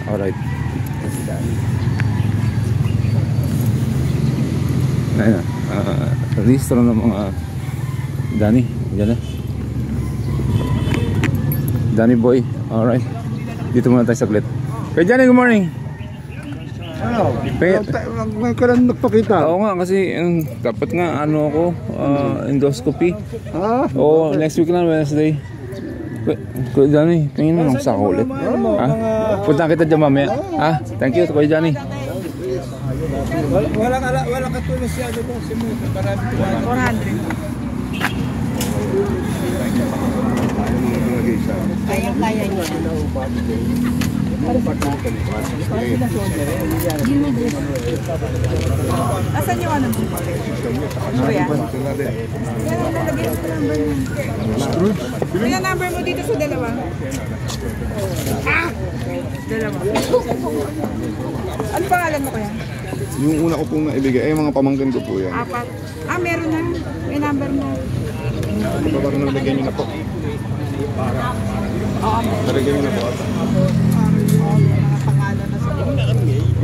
Alright. Ayun na. Registro ng mga Danny. Diyan na. Danny boy. Alright. Dito muna tayo saglit. Hey Johnny, good morning. Ano? Ngayon ka lang nagpakita. Oo nga kasi dapat nga ano ako endoscopy. Oo, next week na Wednesday. Kuya Johnny, tingin mo nung sako ulit. Punta kita dyan mamaya. Thank you Kuya Johnny. Wala katulong siya dito. 400. Ayun kaya niya. Asan yung ano? Kuya? Yan ang lalagay sa number mo. Yan ang number mo dito sa dalawa. Dalawa. Ano pangalan mo kuya? Yung una ko pong naibigay, ay mga pamangkin ko po yan. 4. Meron na. May number mo. Parang nalagyan nyo na po. Nalagyan nyo na po.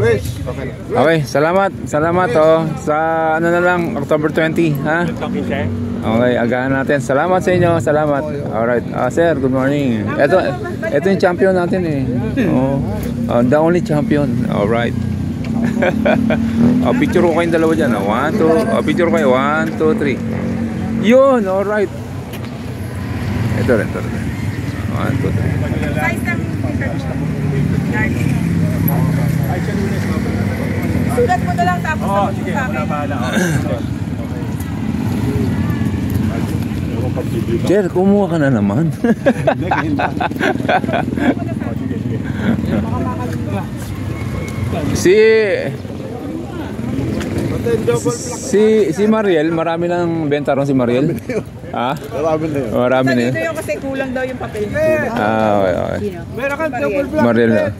Wes, okay na. Okay, salamat. Salamat sa ano na lang, October 20, ha? Okay, agahan natin. Salamat sa inyo. Salamat. Alright. Sir, good morning. Ito yung champion natin eh. The only champion. Alright. Picture ko kayong dalawa dyan. 1, 2. Picture ko kayo. 1, 2, 3. Yun, alright. Ito rin. 1, 2, 3. Size ng t-shirt mo. Sulat mo na lang tapos sabi mo sa akin. Jer, kumuha ka na naman. Si Mariel, marami nang benta ron si Mariel. Marami na yun. Dito yung kasi kulang daw yung papel. Okay. Meron kang double black. Mariel na.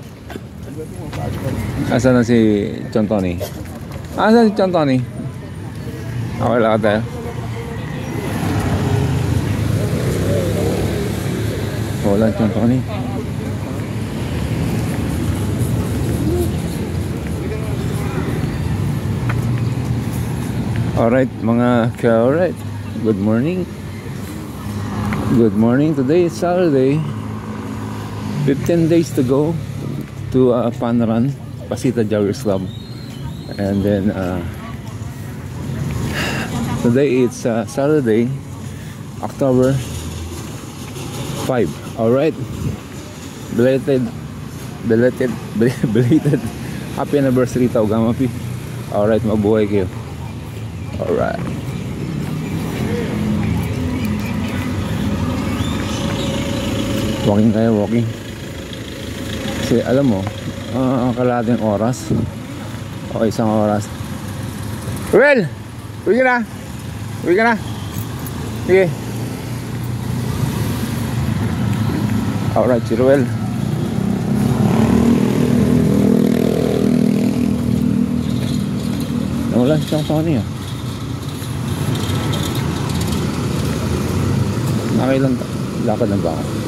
Asan na si John Tony? Asan si John Tony? Okay, lakad tayo. Wala si John Tony. Alright mga ka-alright. Good morning. Good morning. Today is Saturday. 15 days to go to Fun Run, Pasita Joggers Club. And then today it's Saturday, October 5. Alright. Belated happy anniversary Tau Gamapi. Alright, mabuhay kayo. Alright. Walking kayo, walking. Kasi alam mo, kalahating oras o isang oras. Ruel! Uwi ka na! Uwi ka na! Sige. Alright, si Ruel. Nawala siyang Tony ah. Nakailan lakad na ba ako?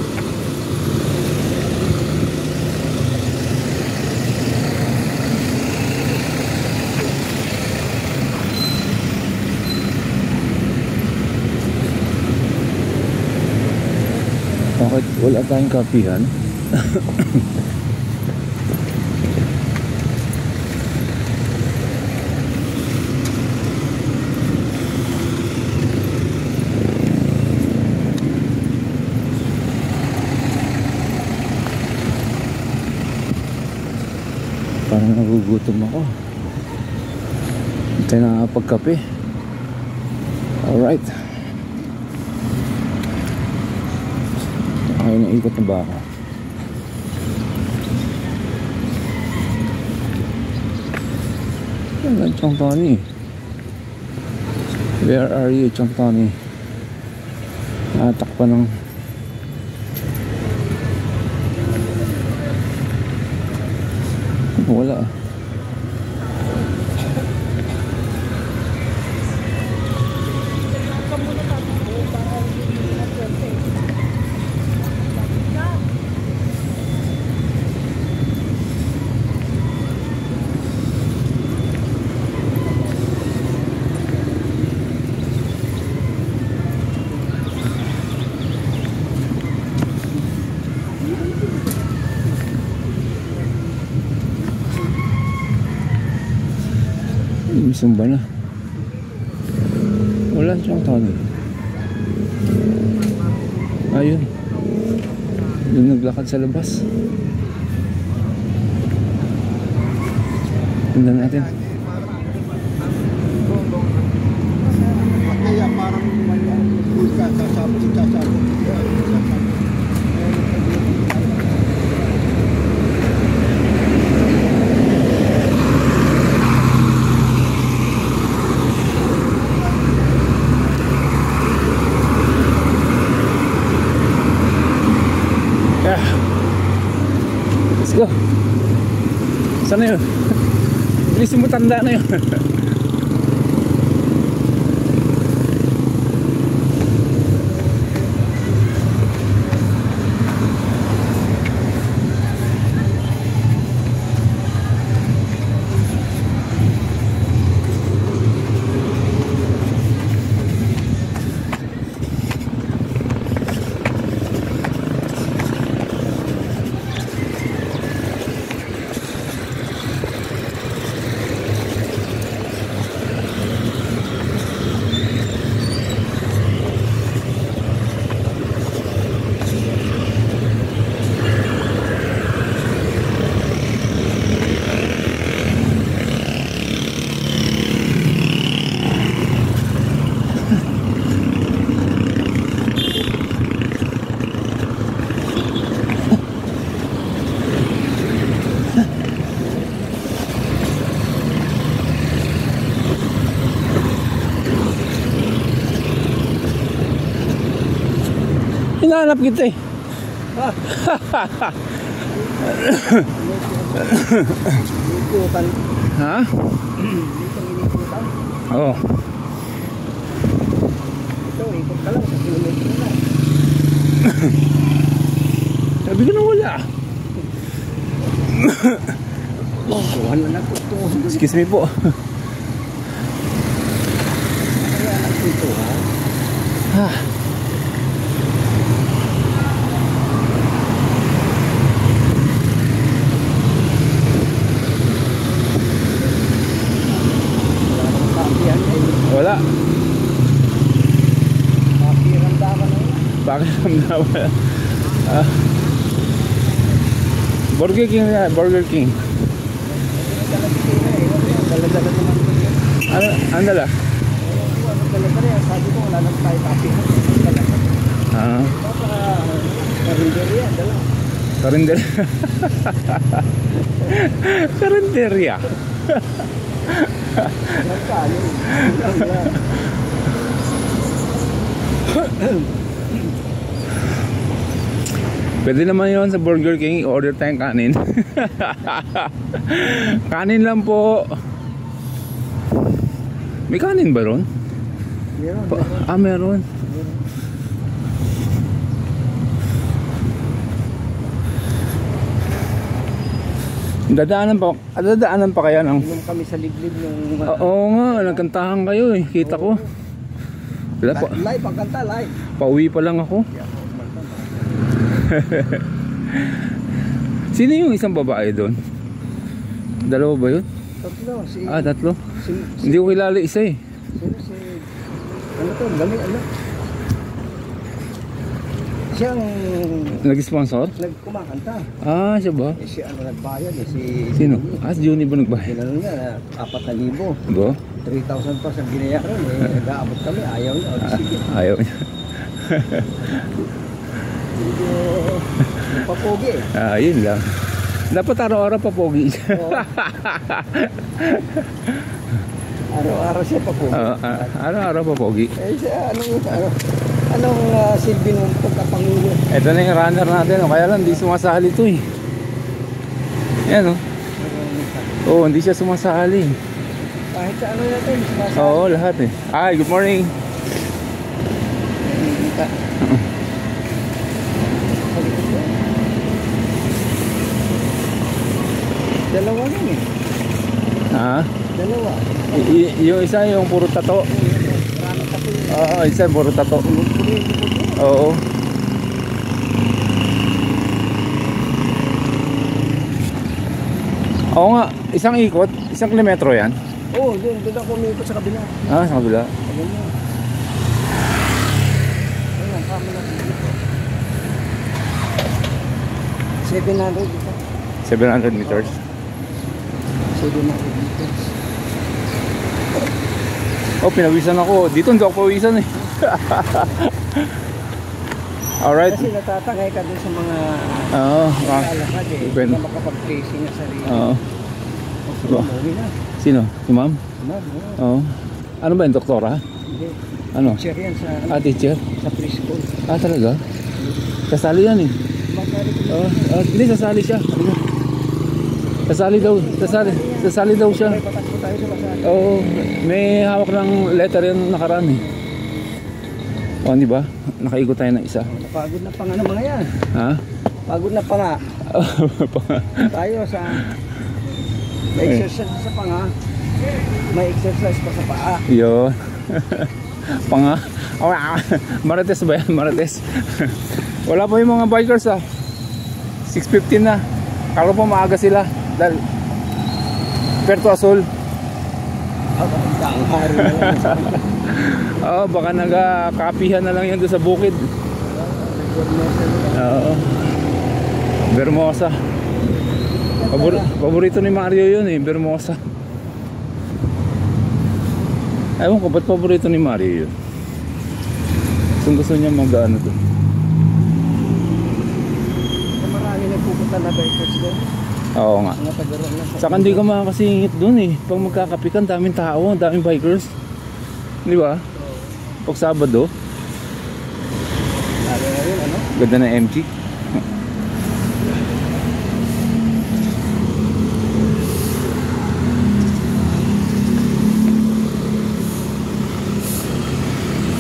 Bakit wala tayong kapihan? Parang nagugutom ako. Hindi tayo nakapagkape. Alright. Ayaw na ikot na ba ako? Yan, Chong Tony. Where are you, Chong Tony? Natakpan ng wala. May sumba na. Wala siyang tunnel. Ayun. Yung naglakad sa labas. Tingnan natin. Kaya parang Let's go. Sana yun? Bilis mo, tanda na yun. Hinahanap kita eh. Ha? Oo. Ito, ikot ka lang sa kilometro na. Sabi ko na wala. Wala na po ito. Excuse me po. Wala na po ito, ha? Wala. Pakiramdaman na yun. Pakiramdaman. Burger King na, Burger King. Dala-dala naman ko yun. Ano dala? Dala-dala, sabi ko wala nang tayo papihan. Karinderya, dala. Karinderya. Karinderya. Nagkano. Pwede naman yun sa Burger King, order tayong kanin. Kanin lang po. May kanin ba ron? Meron. Meron. Dadaanan pa kaya ng... Inom kami sa liblib ng... Oo nga, nagkantahan kayo eh. Kita ko. Wala pa. Live, ang kanta, live. Pauwi pa lang ako. Sino yung isang babae doon? Dalawa ba yun? Tatlo. Tatlo? Si, Hindi ko kilala isa eh. sino si... Ano to? Dami, ano? Siyang... Nag-sponsor? Nagkumakanta. Siya ba? Si ano nagbayad eh. Si... Sino? Si Johnny ba nagbayad? Ginano niya, 4,000. Go? 3,000 pa sa binayaran eh. Nag-aabot kami, ayaw niya. Sige. Ayaw niya. Hindi papogi eh. Yun lang. Dapat araw-araw papogi siya. Araw-araw siya papogi. Araw-araw papogi. Eh siya, anong silbi nung pagkapangulo? Ito na yung runner natin. Kaya lang hindi sumasali ito eh. Yan o. Oo, hindi siya sumasali. Kahit sa ano natin, sumasali. Oo, lahat eh. Hi, good morning. Dalawa lang eh. Dalawa. Yung isa yung puro tato. Oo, isa puro tato. Oo. Oo nga, isang ikot, 1 kilometro yan. Oo, doon ako umikot sa kabila. Ah, sa kabila. Ayan na. Ayan, kami na dito. 700 dito. 700 meters. 700 meters. Oh, pinawisan ako. Dito hindi ako pawisan eh. Alright. Kasi natatangay ka dun sa mga Oo. lalakad eh. Hindi Depende. ka makapag-facing na sarili. Oo. Umuwi na. Sino? Si ma'am? Ma'am, Oo. Ano ba yung doktora? hindi. Ano? Teacher yan sa, Ah, teacher? sa preschool. Ah, talaga? Kasali yan eh. Bakari ko Oo. Hindi, sasali siya. Sasali daw. Sasali daw siya. may patakbo tayo sa basari. Oo. May hawak ng letter yan nakaraan eh. O, di ba? Nakaikot tayo ng isa. Napagod na pa nga ng mga yan. Ha? Pagod na pa nga. Tayo sa may exercise sa panga. May exercise pa sa paa. Yun. Panga. Marites ba yan? Marites. Wala pa yung mga bikers ah. 6:15 na. Kala po maaga sila. Dahil Puerto Azul. Ang hari na lang. Oo, baka nagkakapihan na lang yan doon sa bukid. Oo. Bermosa. Paborito ni Mario yun eh, Bermosa. Ewan ko, ba't paborito ni Mario yun? Gusto niya mag-ano doon. Marami nagpupunta na bikers doon. Oo nga. Mga tagaroon na sa... Saka hindi ka makakasingit doon eh. Pag magkakapikan, daming tao, daming bikers. Di ba? Pag Sabado, Lalo na yun, ano? ganda ng MG.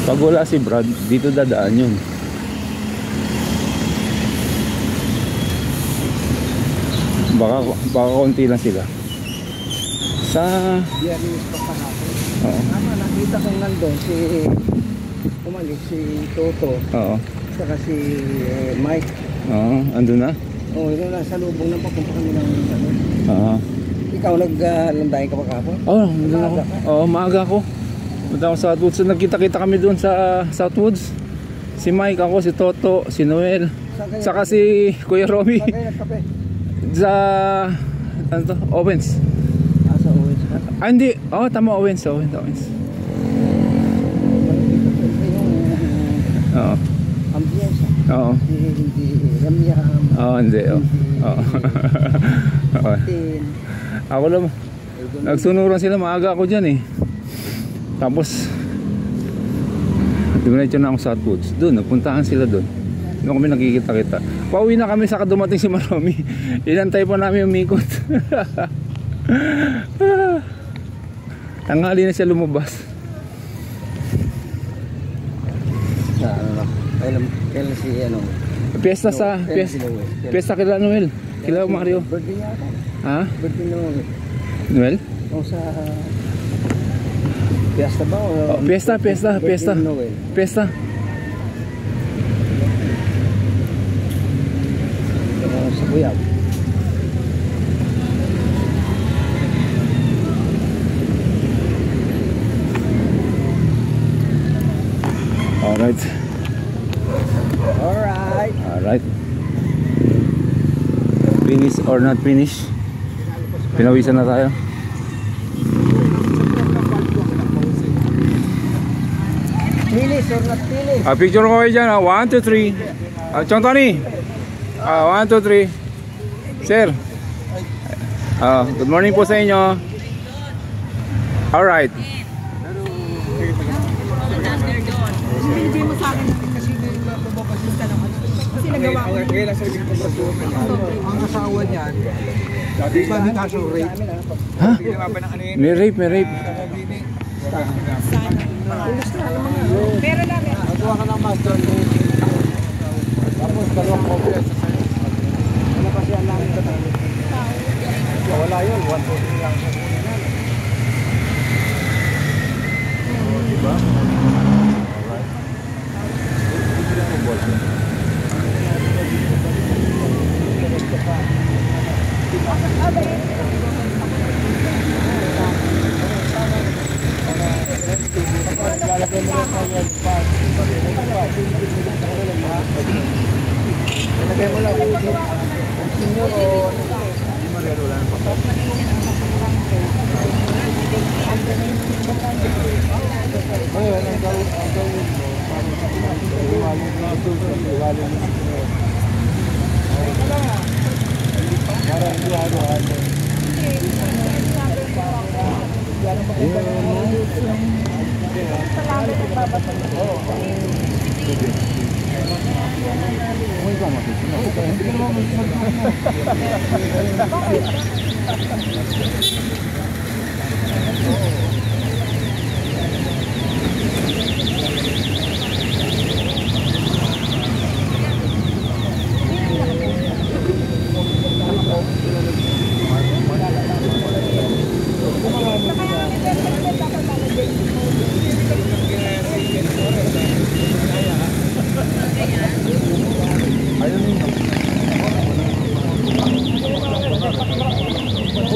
Pag wala si Brad, dito dadaan yun. Baka konti lang sila. Sa... Biyernes pa kahapon. Oo. Tama, nakita kong nandun si... Umalis si Toto. Oo. Saka si Mike. Oo, andun na. Oo, yun na sa lubong na papunta kami ng ano. Oo. Ikaw naglandayin ka pa kahapon? Oh, andun ako. Oo, maaga ako. Punta ako sa Southwoods. So, nagkita-kita kami doon sa Southwoods. Si Mike, ako, si Toto, si Noel. Saka si Kuya Romy. Saan kayo nagkape? Sa... Ano to? Owens. Sa Owens ka? Ah, hindi. Oo, tama. Owens. Owens. Oo. Ambience. Oo. Hindi ramyam. Oo, hindi. Oo. Oo. Tin. Ako lang. Nagsunuran sila. Maaga ako dyan eh. Tapos dumiretso na ako sa Southwoods. Doon, nagpuntahan sila doon. Doon kami nakikita-kita. Pauwi na kami saka dumating si Maromi. Inantay pa namin umikot. Tanghali na siya lumabas. Sa ano na? Kailan si ano? Piyesta sa Piyesta kila Noel. Kila Mario. Birthday niya ata. Ha? Birthday noon. Noel? O sa... Fiesta ba? O, Piyesta. Birthday ni Noel. Piyesta. Sa Buyab. Alright. Alright. Finish or not finish? Pinawisan na tayo. Finish or not finish? Picture ko kayo dyan. 1, 2, 3. Chong Tony. 1, 2, 3. Sir. Good morning po sa inyo. Alright. Hindi mo sa akin kasi nagpapabokasista naman. Kasi nagawa ko. Ang asawa niyan, dati ba hindi kaso rape? Ha? May rape. Pero namin. Nagawa ka ng master rape. Tapos dalawang complex. Wala pa siya namin katalo. Wala yun, 1, 2, 3 lang siya. Diba?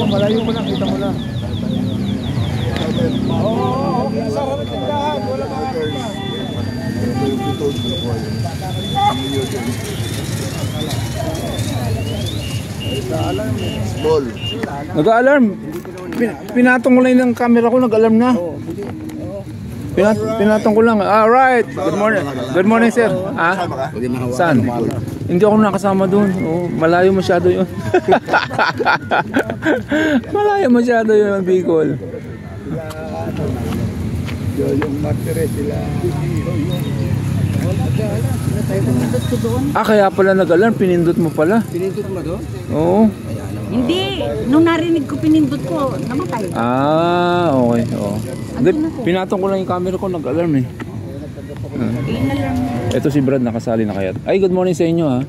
Malayo mo lang, kita mo lang. Oo, sarap ng tindahan. Wala ka. Ball. Nag-alarm. Pinatong ko lang yung camera ko, nag-alarm na. Pinatong ko lang. Alright. Good morning. Good morning, sir. Ah? Saan? Hindi ako nakasama doon. Oh, malayo masyado yun. Malayo masyado yun ang Bicol. Yung matire sila. Ah, kaya pala nag-alarm. Pinindot mo pala. Pinindot mo doon? Oo. Hindi. Nung narinig ko, pinindot ko, namatay. Ah, okay. Oo. Hindi, pinatong ko lang yung camera ko, nag-alarm eh. Ito si Brad, nakasali na kaya. Ay, good morning sa inyo ha.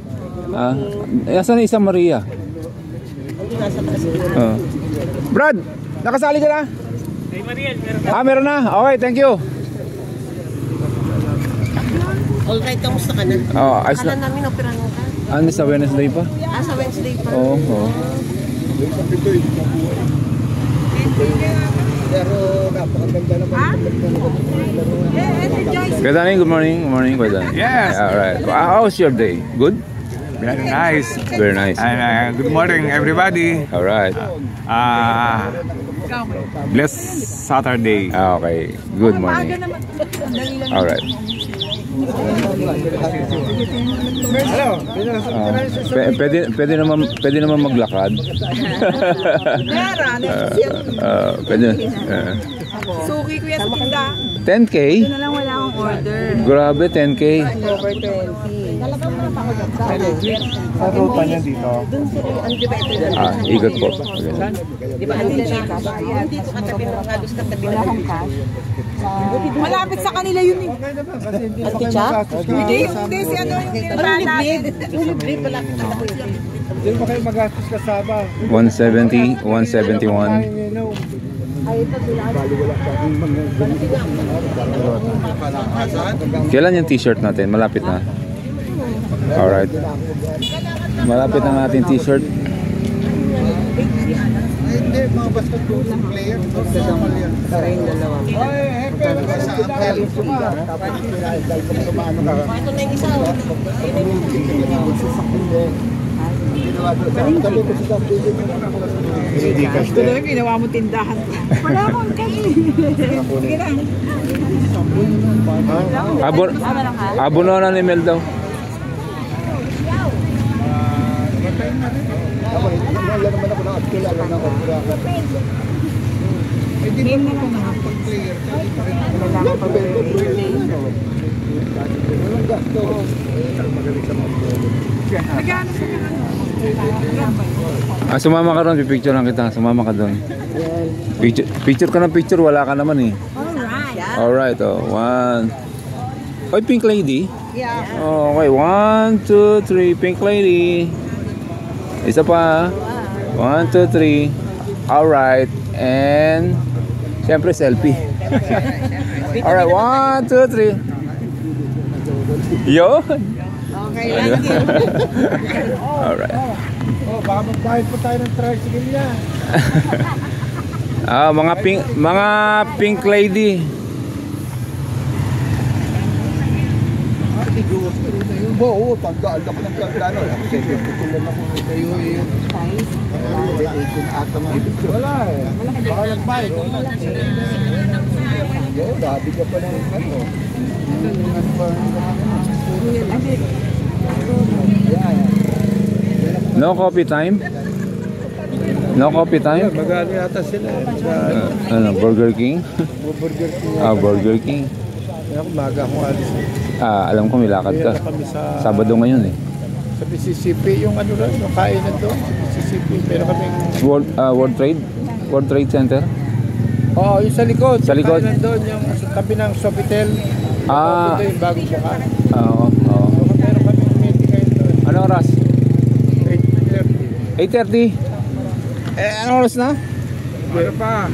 Asan na isang Maria? Brad, nakasali ka na? Meron na. Okay, thank you. Alright, kamusta ka na? Ayos Akala na. namin operahan ka. Ano sa Wednesday pa? Sa Wednesday pa. Oo, oo. Pero napakaganda naman. Kuya Danny, good morning. Good morning, Kuya Danny. Yes. Alright. How's your day? Good? Very nice. Very nice. And good morning, everybody. Alright. Blessed Saturday. Okay. Good morning. Alright. Pwede naman maglakad. Pwede. Suki ko yan sa tinda. 10K? Doon na lang wala akong order. Grabe, 10K. Over 20. Sa ruta niya dito. Ikot po. Di ba? Hindi ko katabi ng halos katabi ng cash. Malapit sa kanila yun eh. At ketchup? Hindi si ano yung tinda natin. Yung libre pala. Hindi mo kayo magastos kasama. 170, 171. Kailan yung t-shirt natin? Malapit na. Alright. Malapit ang ating t-shirt. Hindi, mga basketball player. Para yung dalawa. Ay, pero sa apel. Ito na yung isa. Ito na yung ginawa mo tindahan. Wala akong cash. Sige lang. Abono na ni Mel daw. Game na lang mga player. Sumama ka ron, pipicture lang kita. Sumama ka doon. Picture ka ng picture, wala ka naman eh. Alright, one. Oy, pink lady? Yeah. Oh, okay, 1, 2, 3, pink lady. Isa pa. 1, 2, 3. Alright, and siyempre selfie. Alright, 1, 2, 3. Yun. Okay, thank you. Alright. Oh, baka magbayad po tayo ng tricycle niya. Mga pink lady. Oo, tandaan ako ng tandaan. Kasi putulan ako kayo. Wala eh. Baka nag-bike. Dati ka pa ng ano. No coffee time? No coffee time? Magano yata sila eh. Ano, Burger King? Burger King. Burger King. Kaya maga akong alis. Alam ko may lakad ka. Kaya kami sa Sabado ngayon eh. sa Mississippi, yung ano lang, yung kainan doon, Mississippi. Pero kaming... World Trade Center? Oo, yung sa likod. Sa likod? Yung kainan doon, yung sa tabi ng Sofitel. Ito yung bagong bukan. Oo. Pero kaming meeting ngayon doon. Ano oras? 8:30. 8:30? Anong oras na? Ano pa?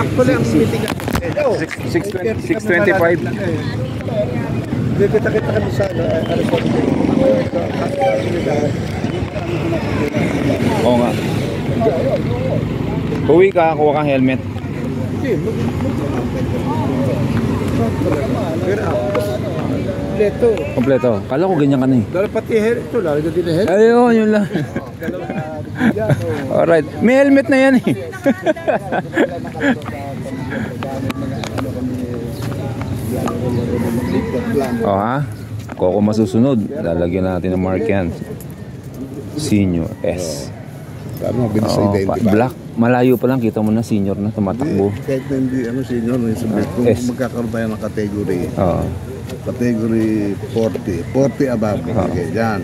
Actually, ang meeting ngayon. 6:25. Kita kami sa Oo nga. Uwi ka, kuha kang helmet. Kompleto. Kompleto. Kala ko ganyan ka na eh. Dala pati ito, lalagyan din na helmet. Ayun, yun lang. Alright. May helmet na yan eh. Ha? Koko masusunod. Lalagyan natin ng mark yan. Senior S. Black. Malayo pa lang, kita mo na senior na tumatakbo. Kahit na hindi senior, kung magkakaroon tayo ng category. Category 40. 40 above. Okay, dyan.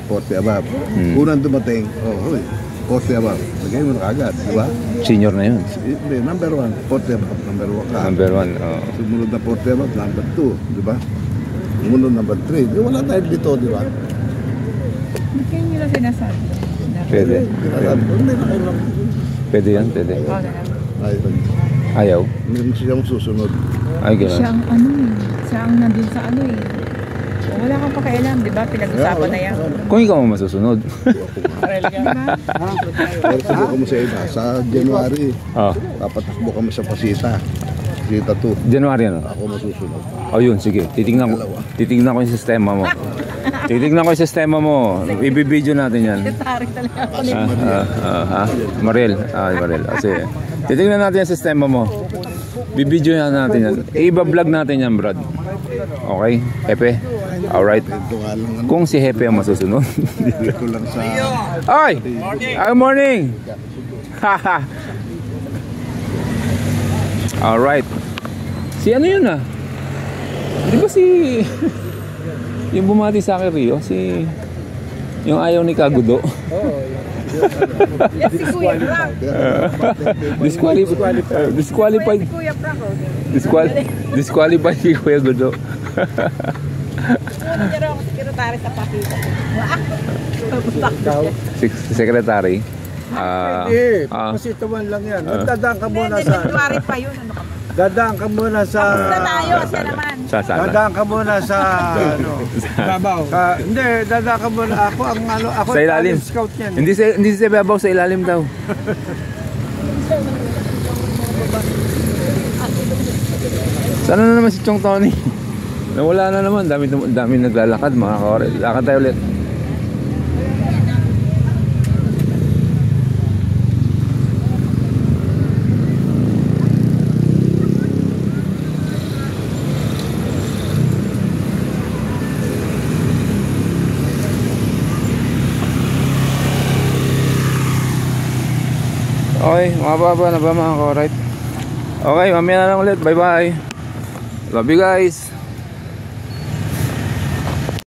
40 above. Unang dumating, 40 above. Lagay mo na kagad, di ba? Senior na yun. Number 1, 40 above. Number 1 ka. Number 1. Sumunod na 40 above, number 2, di ba? Sumunod number 3. Wala tayo dito, di ba? Hindi kayo nila sinasabi. Pwede. Pwede yan, pwede. Ayaw? Hindi siyang susunod. Ay, gano'n. Siya ang siya ang nandun sa wala kang pakialam, di ba? Pinag-usapan na yan. Kung ikaw mo masusunod. Pero subukan mo sa iba. Sa January, papatakbo kami sa Pasita. Pasita 2. January ano? Ako masusunod. Yun, sige. Titingnan ko yung sistema mo. Titingnan ko yung sistema mo. Ibibideo natin yan. Tarik talaga ako. Mariel. Mariel. Sige. Titingnan natin yung sistema mo. Bibideo natin yan. Iba-vlog natin yan, Brad. Okay? Hepe? Alright. Kung si Hepe ang masusunod. Dito lang sa... Ay! Good morning! Haha! Alright. Si ano yun ah? Di ba si... yung bumati sa akin Rio? Si... yung ayaw ni Kagudo? Yes, si Kuya Frank. Disqualified. Si Kuya Frank. Disqualified si Kuya Gudo. Sumunod niya raw ako sekretary sa Pakita. Secretary? Hindi, pasitawan lang yan. Dadaan ka muna sa... January pa yun. Ano ka ba? Dadaan ka muna sa... Basta tayo, siya naman. Dadaan ka muna sa... Babaw. Hindi, dadaan ka muna. Ako sa ilalim. Scout niyan. Hindi sa babaw, sa ilalim daw. Sana na naman si Chong Tony? Nawala na naman. Dami naglalakad mga kore. Lakad tayo ulit. Okay, mababa na ba mga ka-right? Okay, mamaya na lang ulit. Bye bye. Love you guys.